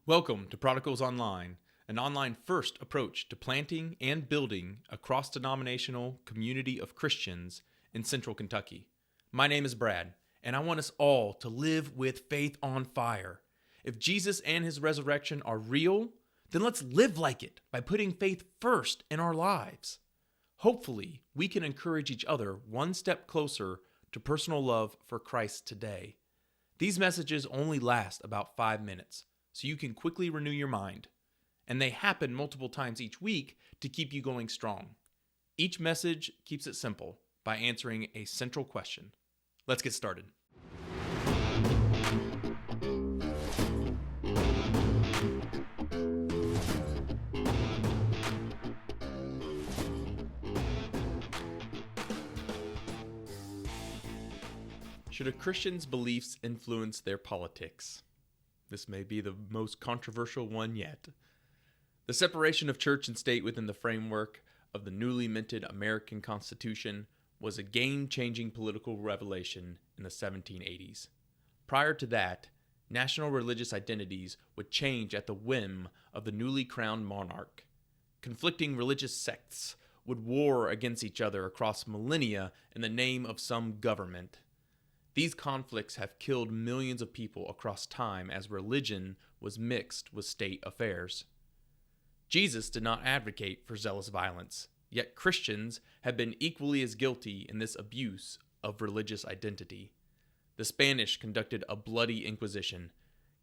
Welcome to Prodigals Online, an online-first approach to planting and building a cross-denominational community of Christians in central Kentucky. My name is Brad, and I want us all to live with faith on fire. If Jesus and his resurrection are real, then let's live like it by putting faith first in our lives. Hopefully, we can encourage each other one step closer to personal love for Christ today. These messages only last about 5 minutes, so you can quickly renew your mind. And they happen multiple times each week to keep you going strong. Each message keeps it simple by answering a central question. Let's get started. Should a Christian's beliefs influence their politics? This may be the most controversial one yet. The separation of church and state within the framework of the newly minted American Constitution was a game-changing political revelation in the 1780s. Prior to that, national religious identities would change at the whim of the newly crowned monarch. Conflicting religious sects would war against each other across millennia in the name of some government. These conflicts have killed millions of people across time as religion was mixed with state affairs. Jesus did not advocate for zealous violence, yet Christians have been equally as guilty in this abuse of religious identity. The Spanish conducted a bloody inquisition.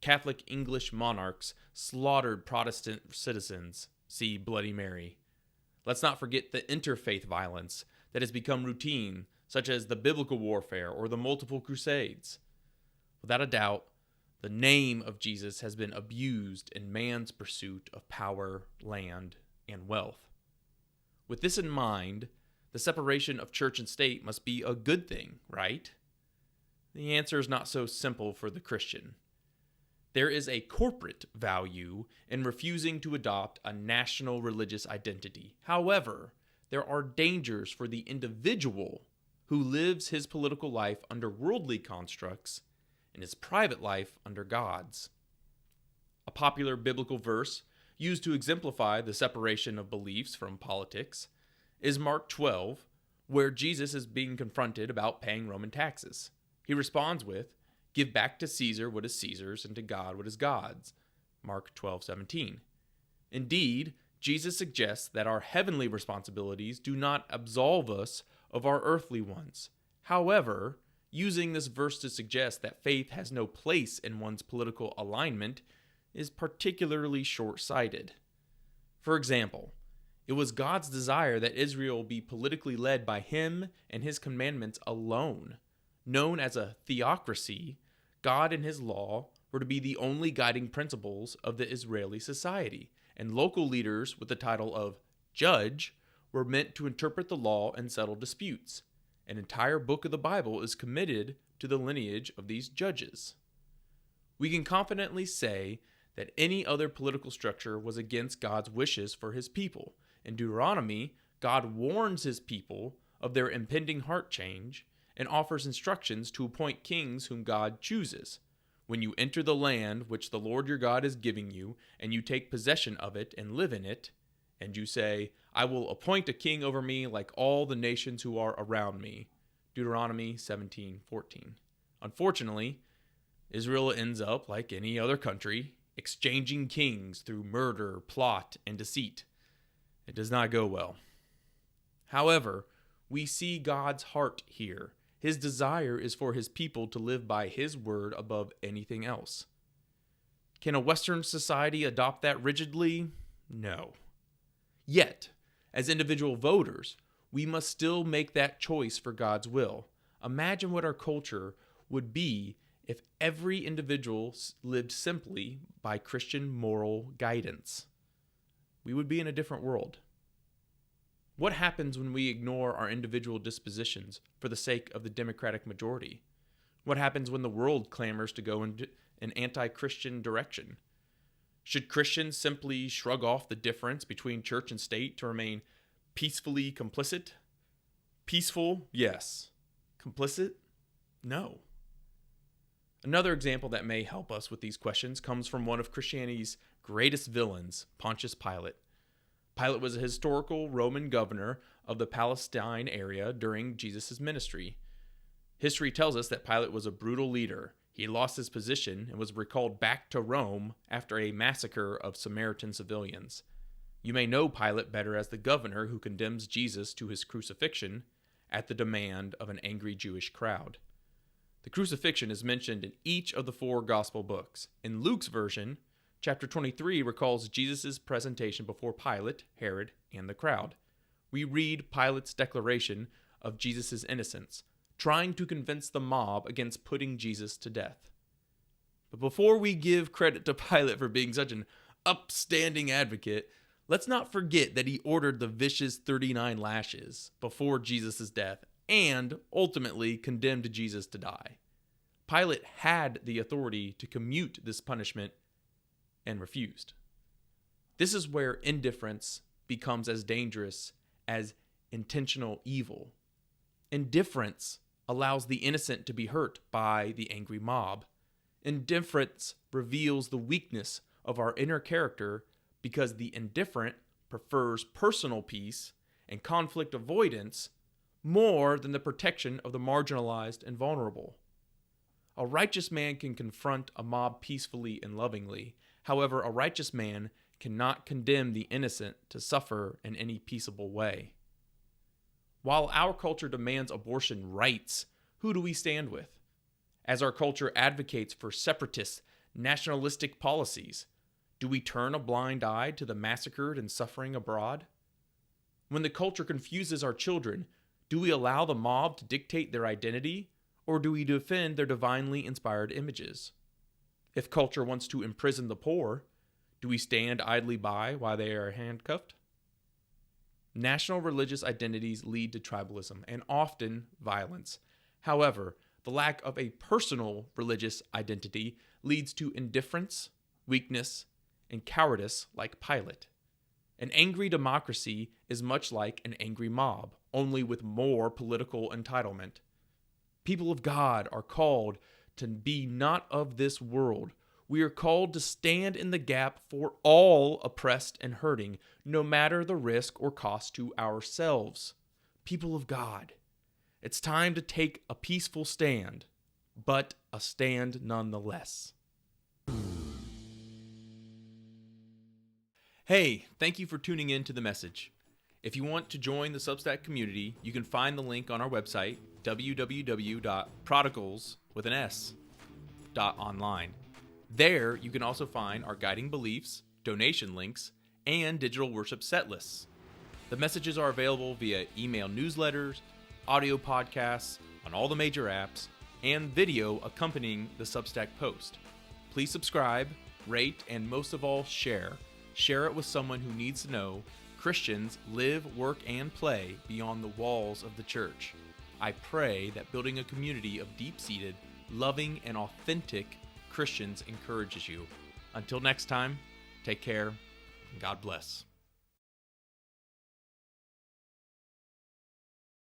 Catholic English monarchs slaughtered Protestant citizens. See Bloody Mary. Let's not forget the interfaith violence that has become routine, such as the biblical warfare or the multiple crusades. Without a doubt, the name of Jesus has been abused in man's pursuit of power, land, and wealth. With this in mind, the separation of church and state must be a good thing, right? The answer is not so simple for the Christian. There is a corporate value in refusing to adopt a national religious identity. However, there are dangers for the individual who lives his political life under worldly constructs and his private life under God's. A popular biblical verse used to exemplify the separation of beliefs from politics is Mark 12, where Jesus is being confronted about paying Roman taxes. He responds with, "Give back to Caesar what is Caesar's and to God what is God's." Mark 12:17. Indeed, Jesus suggests that our heavenly responsibilities do not absolve us of our earthly ones. However, using this verse to suggest that faith has no place in one's political alignment is particularly short-sighted. For example, it was God's desire that Israel be politically led by him and his commandments alone. Known as a theocracy, God and his law were to be the only guiding principles of the Israeli society, and local leaders with the title of judge were meant to interpret the law and settle disputes. An entire book of the Bible is committed to the lineage of these judges. We can confidently say that any other political structure was against God's wishes for his people. In Deuteronomy, God warns his people of their impending heart change and offers instructions to appoint kings whom God chooses. When you enter the land which the Lord your God is giving you, and you take possession of it and live in it, and you say, "I will appoint a king over me like all the nations who are around me." Deuteronomy 17:14. Unfortunately, Israel ends up, like any other country, exchanging kings through murder, plot, and deceit. It does not go well. However, we see God's heart here. His desire is for his people to live by his word above anything else. Can a Western society adopt that rigidly? No. Yet, as individual voters, we must still make that choice for God's will. Imagine what our culture would be if every individual lived simply by Christian moral guidance. We would be in a different world. What happens when we ignore our individual dispositions for the sake of the democratic majority? What happens when the world clamors to go in an anti-Christian direction? Should Christians simply shrug off the difference between church and state to remain peacefully complicit? Peaceful, yes. Complicit? No. Another example that may help us with these questions comes from one of Christianity's greatest villains, Pontius Pilate. Pilate was a historical Roman governor of the Palestine area during Jesus' ministry. History tells us that Pilate was a brutal leader. He lost his position and was recalled back to Rome after a massacre of Samaritan civilians. You may know Pilate better as the governor who condemns Jesus to his crucifixion at the demand of an angry Jewish crowd. The crucifixion is mentioned in each of the 4 gospel books. In Luke's version, chapter 23 recalls Jesus' presentation before Pilate, Herod, and the crowd. We read Pilate's declaration of Jesus' innocence, trying to convince the mob against putting Jesus to death. But before we give credit to Pilate for being such an upstanding advocate, let's not forget that he ordered the vicious 39 lashes before Jesus' death and ultimately condemned Jesus to die. Pilate had the authority to commute this punishment and refused. This is where indifference becomes as dangerous as intentional evil. Indifference allows the innocent to be hurt by the angry mob. Indifference reveals the weakness of our inner character because the indifferent prefers personal peace and conflict avoidance more than the protection of the marginalized and vulnerable. A righteous man can confront a mob peacefully and lovingly. However, a righteous man cannot condemn the innocent to suffer in any peaceable way. While our culture demands abortion rights, who do we stand with? As our culture advocates for separatist, nationalistic policies, do we turn a blind eye to the massacred and suffering abroad? When the culture confuses our children, do we allow the mob to dictate their identity, or do we defend their divinely inspired images? If culture wants to imprison the poor, do we stand idly by while they are handcuffed? National religious identities lead to tribalism and often violence. However, the lack of a personal religious identity leads to indifference, weakness, and cowardice like Pilate. An angry democracy is much like an angry mob, only with more political entitlement. People of God are called to be not of this world. We are called to stand in the gap for all oppressed and hurting, no matter the risk or cost to ourselves. People of God, it's time to take a peaceful stand, but a stand nonetheless. Hey, thank you for tuning in to the message. If you want to join the Substack community, you can find the link on our website, www.prodigals.online. There, you can also find our guiding beliefs, donation links, and digital worship set lists. The messages are available via email newsletters, audio podcasts on all the major apps, and video accompanying the Substack post. Please subscribe, rate, and most of all, share. Share it with someone who needs to know Christians live, work, and play beyond the walls of the church. I pray that building a community of deep-seated, loving, and authentic Christians encourages you. Until next time, take care, and God bless.